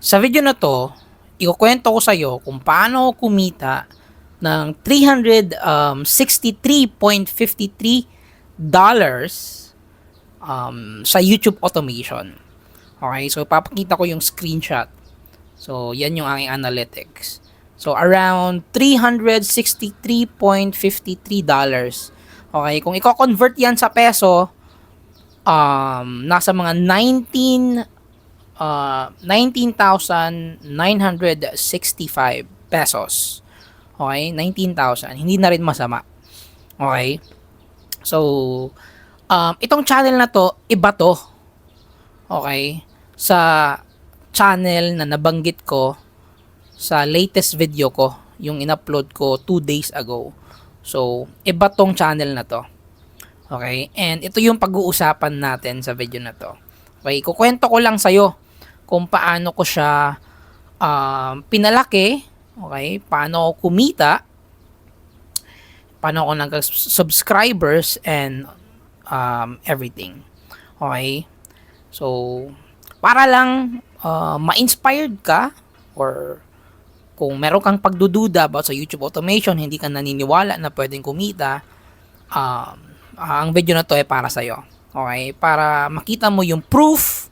Sa video na to, ikukwento ko sa iyo kung paano kumita ng $363.53 sa YouTube automation. Okay, so papakita ko yung screenshot. So, yan yung aking analytics. So, around $363.53. Okay, kung i-convert yan sa peso, nasa mga 19,965 pesos. Okay? 19,000. Hindi na rin masama. Okay? So, itong channel na to, iba to. Okay? Sa channel na nabanggit ko sa latest video ko, yung in-upload ko 2 days ago. So, iba tong channel na to. Okay? And ito yung pag-uusapan natin sa video na to. Okay? Kukwento ko lang sa'yo kung paano ko siya pinalaki, okay? Paano ako kumita, paano ako nag-subscribers and everything. Okay? So, para lang ma-inspired ka or kung meron kang pagdududa about sa YouTube automation, hindi ka naniniwala na pwedeng kumita, ang video na to ay para sa'yo. Okay? Para makita mo yung proof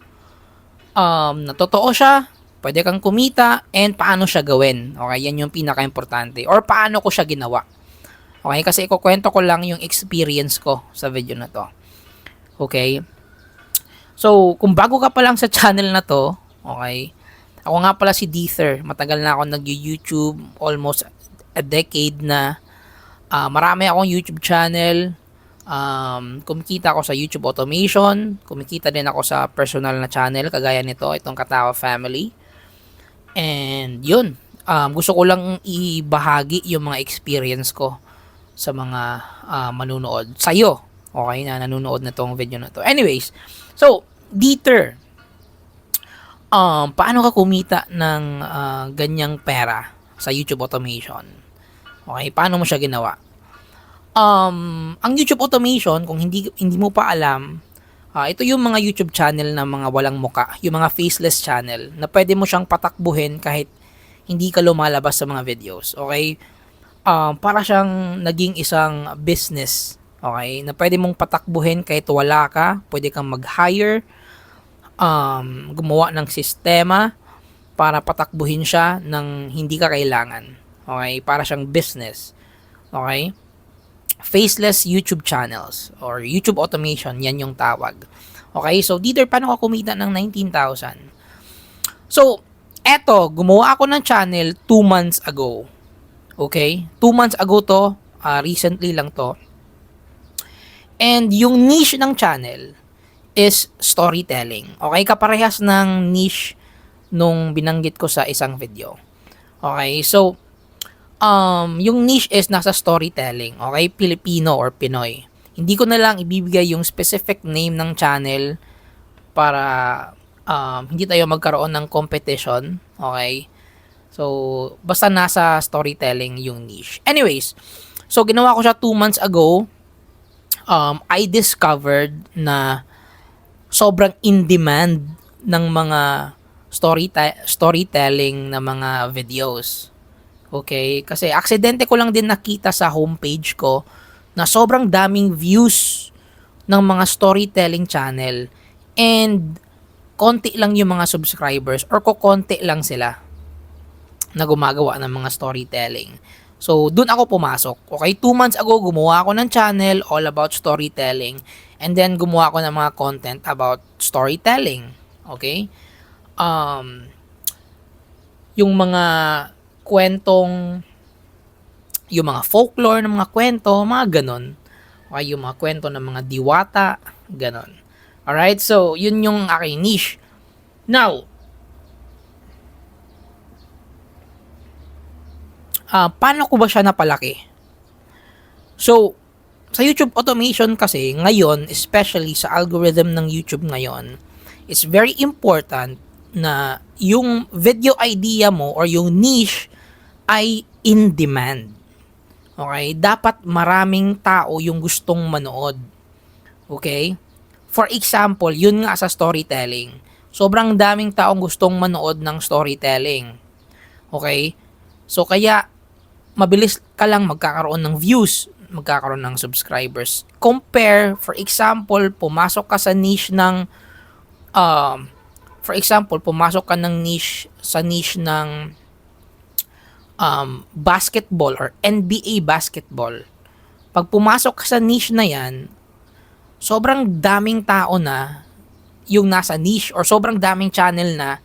na totoo siya, pwede kang kumita, and paano siya gawin. Okay? Yan yung pinaka-importante. Or paano ko siya ginawa. Okay? Kasi ikukwento ko lang yung experience ko sa video na to. Okay? So, kung bago ka pa lang sa channel na to, okay, ako nga pala si Deether. Matagal na ako nag-YouTube, almost a decade na. Marami akong YouTube channel. Kumikita ako sa YouTube automation. Kumikita din ako sa personal na channel, kagaya nito, itong Katawa Family. And yun, gusto ko lang ibahagi yung mga experience ko sa mga manunood. Sa'yo, okay, na nanonood na tong video na to. Anyways, so, Deether, paano ka kumita ng ganyang pera sa YouTube automation? Okay, paano mo siya ginawa? Ang YouTube automation, kung hindi mo pa alam, ito yung mga YouTube channel na mga walang muka, yung mga faceless channel na pwede mo siyang patakbuhin kahit hindi ka lumalabas sa mga videos. Okay? Para siyang naging isang business. Okay? Na pwede mong patakbuhin kahit wala ka, pwede kang mag-hire, gumawa ng sistema para patakbuhin siya ng hindi ka kailangan. Okay? Para siyang business. Okay? Faceless YouTube channels or YouTube automation, yan yung tawag. Okay? So, dito paano ka kumita ng 19,000? So, eto, gumawa ako ng channel 2 months ago. Okay? 2 months ago to, recently lang to. And yung niche ng channel is storytelling. Okay? Kaparehas ng niche nung binanggit ko sa isang video. Okay? So, yung niche is nasa storytelling. Okay? Filipino or Pinoy. Hindi ko na lang ibibigay yung specific name ng channel para hindi tayo magkaroon ng competition. Okay? So, basta nasa storytelling yung niche. Anyways, so ginawa ko siya 2 months ago. I discovered na sobrang in-demand ng mga storytelling na mga videos. Okay? Kasi aksidente ko lang din nakita sa homepage ko na sobrang daming views ng mga storytelling channel and konti lang yung mga subscribers or kokonti lang sila na gumagawa ng mga storytelling. So, dun ako pumasok. Okay? 2 months ago, gumawa ako ng channel all about storytelling and then gumawa ako ng mga content about storytelling. Okay? Yung mga kwentong, yung mga folklore ng mga kwento, mga ganon. Okay, yung mga kwento ng mga diwata, ganon. Alright, so yun yung aking niche. Now, paano ko ba siya napalaki? So, sa YouTube automation kasi, ngayon, especially sa algorithm ng YouTube ngayon, it's very important na yung video idea mo or yung niche ay in demand. Okay? Dapat maraming tao yung gustong manood. Okay? For example, yun nga sa storytelling. sobrang daming taong gustong manood ng storytelling. Okay? So kaya mabilis ka lang magkakaroon ng views, magkakaroon ng subscribers. Compare, for example, pumasok ka sa niche ng ng basketball or NBA basketball. Pag pumasok ka sa niche na yan, sobrang daming tao na yung nasa niche or sobrang daming channel na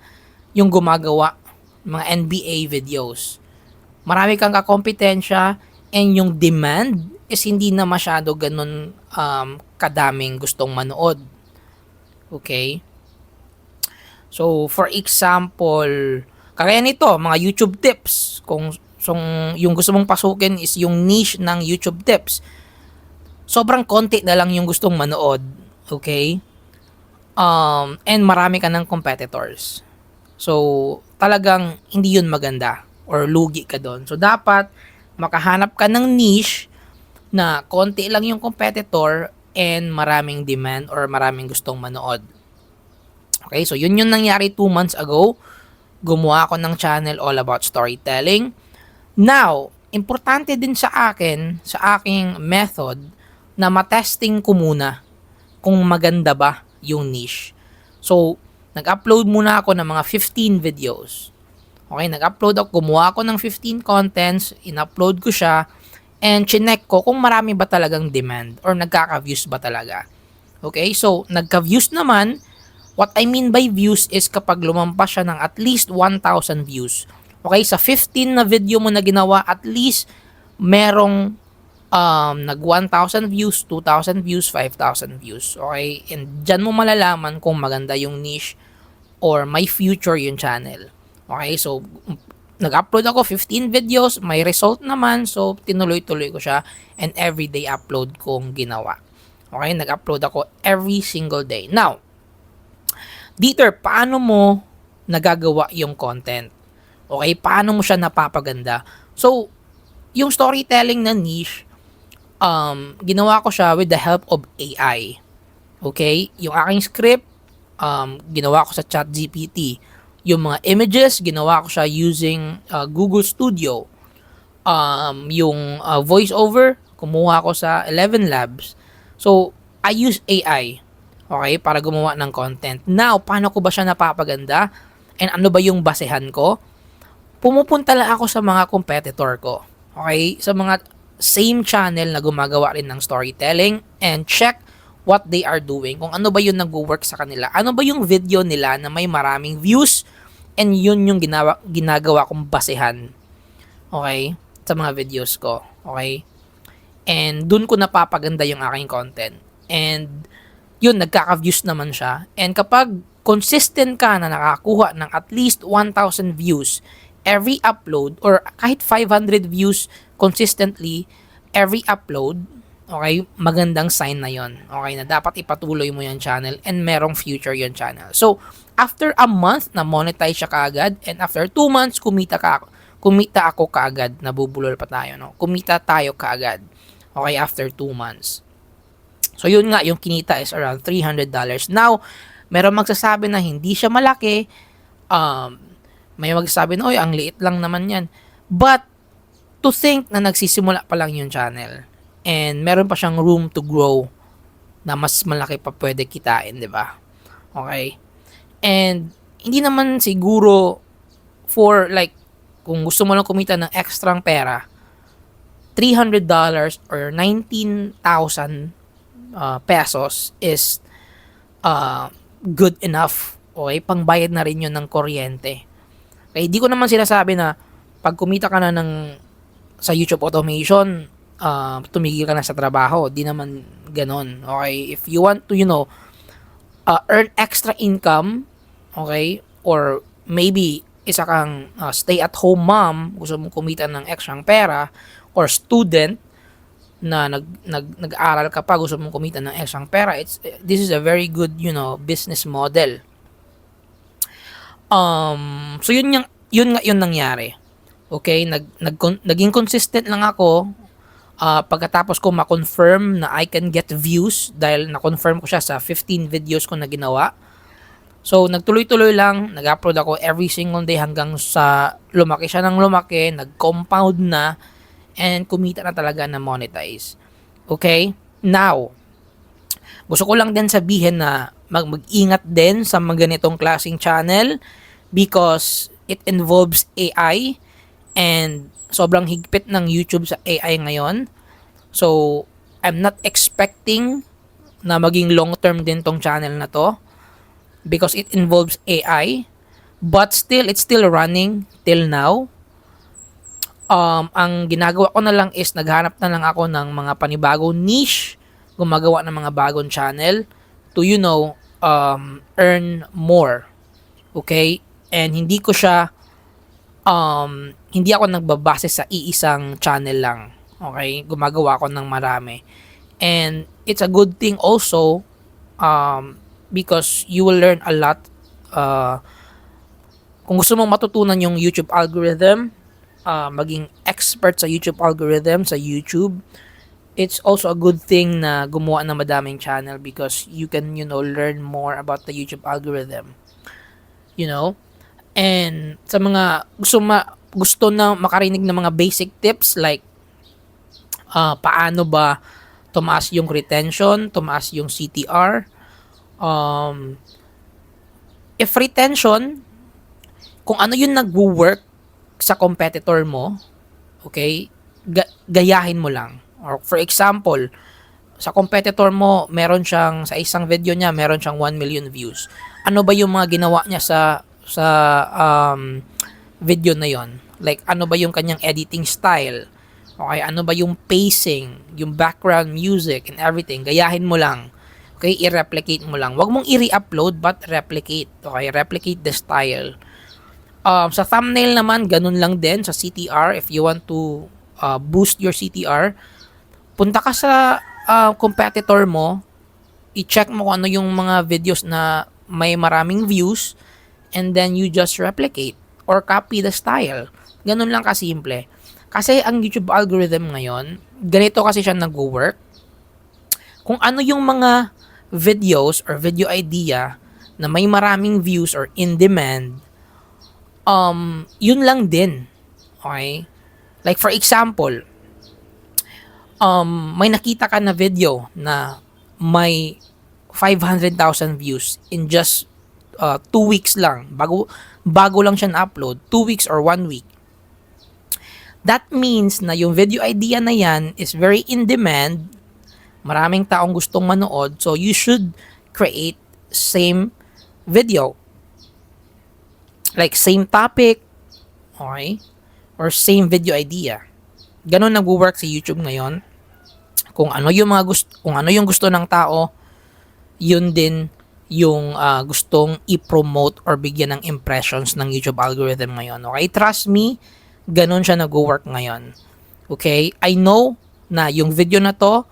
yung gumagawa mga NBA videos. Marami kang kakompetensya and yung demand is hindi na masyado ganun kadaming gustong manood. Okay? So, for example, kagaya nito, mga YouTube tips. Kung yung gusto mong pasukin is yung niche ng YouTube tips, sobrang konti na lang yung gustong manood. Okay? And marami ka ng competitors. So, talagang hindi yun maganda or lugi ka doon. So, dapat makahanap ka ng niche na konti lang yung competitor and maraming demand or maraming gustong manood. Okay, so yun yung nangyari 2 months ago. Gumawa ako ng channel all about storytelling. Now, importante din sa akin, sa aking method, na matesting ko muna kung maganda ba yung niche. So, nag-upload muna ako ng mga 15 videos. Okay, nag-upload ako, gumawa ako ng 15 contents, in-upload ko siya, and chinek ko kung marami ba talagang demand or nagkaka-views ba talaga. Okay, so nagka-views naman. What I mean by views is kapag lumampas siya ng at least 1,000 views. Okay, sa 15 na video mo na ginawa, at least merong nag 1,000 views, 2,000 views, 5,000 views. Okay, and dyan mo malalaman kung maganda yung niche or may future yung channel. Okay, so nag-upload ako 15 videos, may result naman, so tinuloy-tuloy ko siya and everyday upload kong ginawa. Okay, nag-upload ako every single day. Now, Dieter, paano mo nagagawa yung content? Okay, paano mo siya napapaganda? So, yung storytelling na niche, ginawa ko siya with the help of AI. Okay, yung aking script, ginawa ko sa ChatGPT. Yung mga images, ginawa ko siya using Google Studio. Yung voiceover, kumuha ko sa 11 Labs. So, I use AI, okay, para gumawa ng content. Now, paano ko ba siya napapaganda? And ano ba yung basehan ko? Pumupunta lang ako sa mga competitor ko. Okay? Sa mga same channel na gumagawa rin ng storytelling and check what they are doing. Kung ano ba yung nag-work sa kanila. Ano ba yung video nila na may maraming views and yun yung ginagawa kong basehan. Okay? Sa mga videos ko. Okay? And dun ko napapaganda yung aking content. And yun, nagkaka-views naman siya. And kapag consistent ka na nakakuha ng at least 1,000 views every upload or kahit 500 views consistently every upload, okay, magandang sign na yon. Okay, na dapat ipatuloy mo yung channel and merong future yung channel. So, after a month, na monetize siya kaagad, and after 2 months, kumita ako kaagad. Nabubulol pa tayo, no? Kumita tayo kaagad. Okay, after 2 months. So, yun nga, yung kinita is around $300. Now, meron magsasabi na hindi siya malaki. May magsasabi na, oy, ang liit lang naman yan. But, to think na nagsisimula pa lang yung channel. And meron pa siyang room to grow na mas malaki pa pwede kitain, di ba? Okay? And, hindi naman siguro for like, kung gusto mo lang kumita ng extrang pera, $300 or 19,000 pesos is good enough. Okay? Pangbayad na rin yun ng kuryente. Okay? Di ko naman sinasabi na pag kumita ka na sa YouTube automation, tumigil ka na sa trabaho. Di naman ganon. Okay? If you want to, earn extra income, okay, or maybe isa kang stay-at-home mom, gusto mong kumita ng extra pera, or student na nag-aaral ka pa, gusto mong kumita ng extra pera, this is a very good, business model. So yun nangyari. Okay, naging consistent lang ako. Pagkatapos ko ma-confirm na I can get views dahil na-confirm ko siya sa 15 videos ko na ginawa. So, nagtuloy-tuloy lang, nag-upload ako every single day hanggang sa lumaki siya ng lumaki, nag-compound na, and kumita na talaga na monetize. Okay? Now, gusto ko lang din sabihin na mag-ingat din sa mga ganitong klaseng channel because it involves AI and sobrang higpit ng YouTube sa AI ngayon. So, I'm not expecting na maging long-term din tong channel na to because it involves AI. But still, it's still running till now. Ang ginagawa ko na lang is naghanap na lang ako ng mga panibagong niche, gumagawa ng mga bagong channel to, earn more. Okay? And hindi ako nagbabase sa iisang channel lang. Okay? Gumagawa ako ng marami. And it's a good thing also because you will learn a lot. Kung gusto mong matutunan yung YouTube algorithm, maging expert sa YouTube algorithm, sa YouTube, it's also a good thing na gumawa ng madaming channel because you can, learn more about the YouTube algorithm. And sa mga gusto na makarinig ng mga basic tips like paano ba tumaas yung retention, tumaas yung CTR. If retention, kung ano yung nagwo-work sa competitor mo, okay, gayahin mo lang. Or for example, sa competitor mo, sa isang video niya, meron siyang 1 million views. Ano ba yung mga ginawa niya sa video na yon? Like, ano ba yung kanyang editing style? Okay, ano ba yung pacing, yung background music and everything? Gayahin mo lang. Okay, i-replicate mo lang. Huwag mong i-re-upload but replicate. Okay, replicate the style. Sa thumbnail naman, ganun lang din sa CTR. If you want to boost your CTR, punta ka sa competitor mo, i-check mo kung ano yung mga videos na may maraming views, and then you just replicate or copy the style. Ganun lang kasimple. Kasi ang YouTube algorithm ngayon, ganito kasi siya nag-work. Kung ano yung mga videos or video idea na may maraming views or in demand, yun lang din. Okay? Like for example, may nakita ka na video na may 500,000 views in just 2 weeks lang. Bago lang siya na-upload, 2 weeks or 1 week. That means na yung video idea na yan is very in demand. Maraming taong gustong manood. So, you should create same video. Like, same topic. Okay? Or same video idea. Ganon nag-work sa YouTube ngayon. Kung ano yung gusto ng tao, yun din yung gustong i-promote or bigyan ng impressions ng YouTube algorithm ngayon. Okay? Trust me, ganon siya nag-work ngayon. Okay? I know na yung video na to,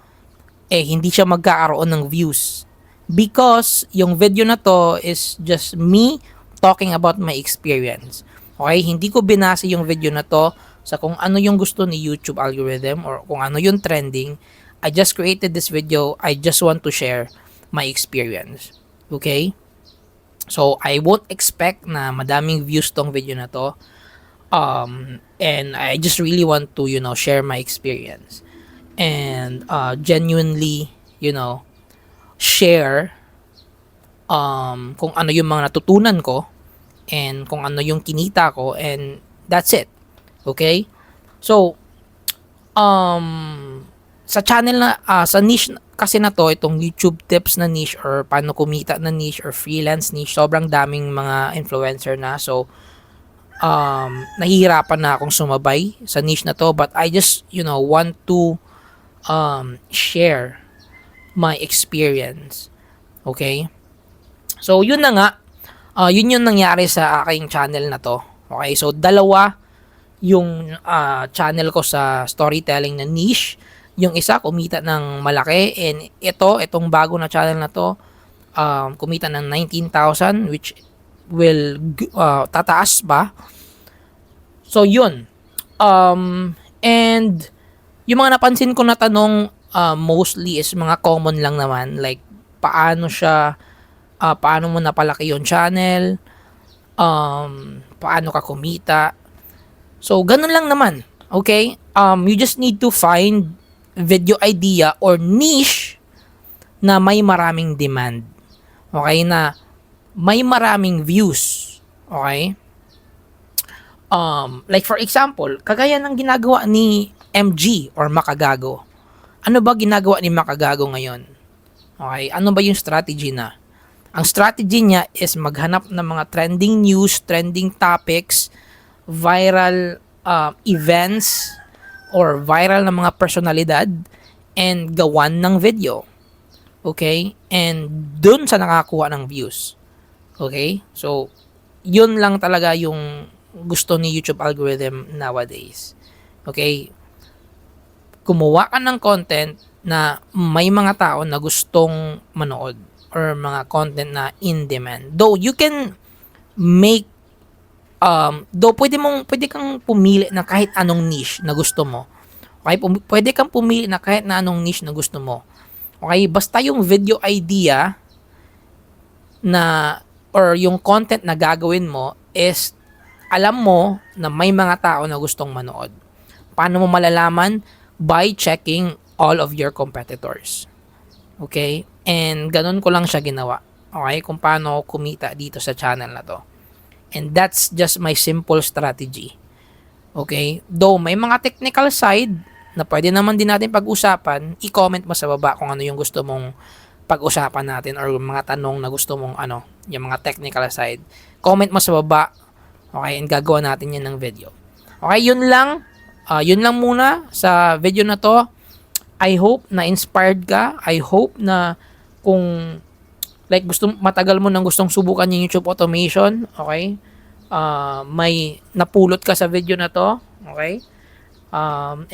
hindi siya magkakaroon ng views. Because yung video na to is just me talking about my experience. Okay? Hindi ko binase yung video na to sa kung ano yung gusto ni YouTube algorithm or kung ano yung trending. I just created this video. I just want to share my experience. Okay? So, I won't expect na madaming views tong video na to. And I just really want to, share my experience. And genuinely, share kung ano yung mga natutunan ko and kung ano yung kinita ko, and that's it. Okay? So, sa channel na, sa niche kasi na to, itong YouTube tips na niche or paano kumita na niche or freelance niche, sobrang daming mga influencer na. So, nahihirapan na akong sumabay sa niche na to, but I just, want to share my experience. Okay? So, yun na nga. Yun yung nangyari sa aking channel na to. Okay? So, dalawa yung channel ko sa storytelling na niche. Yung isa, kumita ng malaki. And itong bago na channel na to, kumita ng 19,000, which will tataas pa. So, yun. And yung mga napansin ko na tanong mostly is mga common lang naman. Like, paano siya paano mo napalaki yung channel, paano ka kumita. So, ganun lang naman. Okay? You just need to find video idea or niche na may maraming demand. Okay? Na may maraming views. Okay? Like for example, kagaya ng ginagawa ni MG or Makagago. Ano ba ginagawa ni Makagago ngayon? Okay? Ano ba yung strategy na? Ang strategy niya is maghanap ng mga trending news, trending topics, viral events, or viral na mga personalidad, and gawan ng video. Okay? And dun sa nakakuha ng views. Okay? So, yun lang talaga yung gusto ni YouTube algorithm nowadays. Okay? Kumuha ka ng content na may mga tao na gustong manood or mga content na in demand. Though you can make though pwede kang pumili na kahit anong niche na gusto mo. Okay? Pwede kang pumili na kahit na anong niche na gusto mo. Okay? Basta yung video idea na or yung content na gagawin mo is alam mo na may mga tao na gustong manood. Paano mo malalaman? By checking all of your competitors. Okay? And ganun ko lang siya ginawa. Okay? Kung paano kumita dito sa channel na to. And that's just my simple strategy. Okay? Though may mga technical side na pwede naman din natin pag-usapan, i-comment mo sa baba kung ano yung gusto mong pag-usapan natin or mga tanong na gusto mong yung mga technical side. Comment mo sa baba. Okay? And gagawa natin yan ng video. Okay? Yun lang. Yun lang muna sa video na to. I hope na inspired ka. I hope na kung like matagal mo nang gustong subukan yung YouTube automation, okay? May napulot ka sa video na to, okay?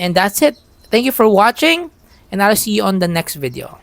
And that's it. Thank you for watching and I'll see you on the next video.